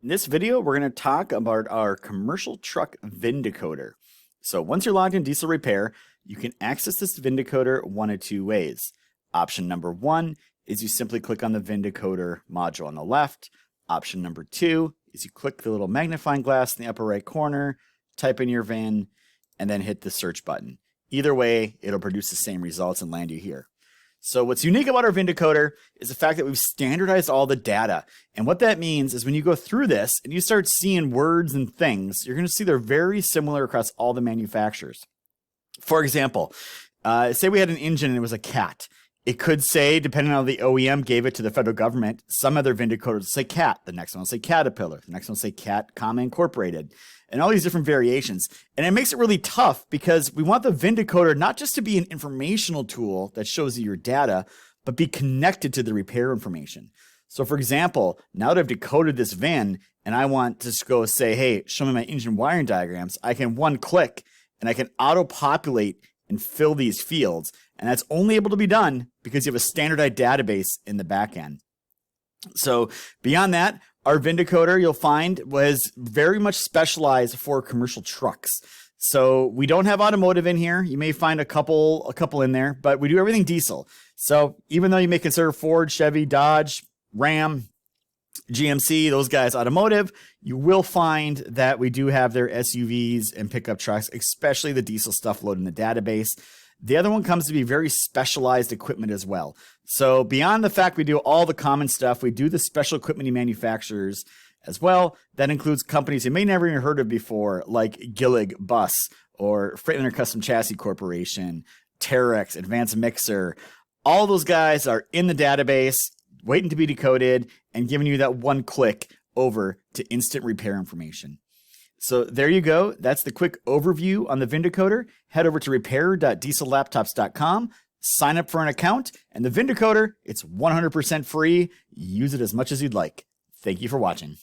In this video, we're going to talk about our commercial truck VIN decoder. So once you're logged in Diesel Repair, you can access this VIN decoder one of two ways. Option number one is you simply click on the VIN decoder module on the left. Option number two is you click the little magnifying glass in the upper right corner, type in your VIN, and then hit the search button. Either way, it'll produce the same results and land you here. So what's unique about our VIN decoder is the fact that we've standardized all the data. And what that means is when you go through this and you start seeing words and things, you're going to see they're very similar across all the manufacturers. For example, say we had an engine and it was a cat. It could say, depending on how the OEM gave it to the federal government, some other VIN decoders will say cat, the next one will say Caterpillar, the next one will say cat, Incorporated, and all these different variations. And it makes it really tough because we want the VIN decoder not just to be an informational tool that shows you your data, but be connected to the repair information. So for example, now that I've decoded this VIN and I want to go say, hey, show me my engine wiring diagrams, I can one click and I can auto-populate and fill these fields. And that's only able to be done because you have a standardized database in the back end. So beyond that, our VIN decoder, you'll find, was very much specialized for commercial trucks. So we don't have automotive in here. You may find a couple in there, but we do everything diesel. So even though you may consider Ford, Chevy, Dodge, Ram, GMC, those guys automotive, you will find that we do have their SUVs and pickup trucks, especially the diesel stuff loaded in the database. The other one comes to be very specialized equipment as well. So beyond the fact we do all the common stuff, we do the special equipment manufacturers as well. That includes companies you may never even heard of before, like Gillig Bus or Freightliner Custom Chassis Corporation, Terex, Advanced Mixer. All those guys are in the database, waiting to be decoded and giving you that one click over to instant repair information. So there you go. That's the quick overview on the VIN decoder. Head over to repair.diesellaptops.com, sign up for an account, and the VIN decoder, it's 100% free. Use it as much as you'd like. Thank you for watching.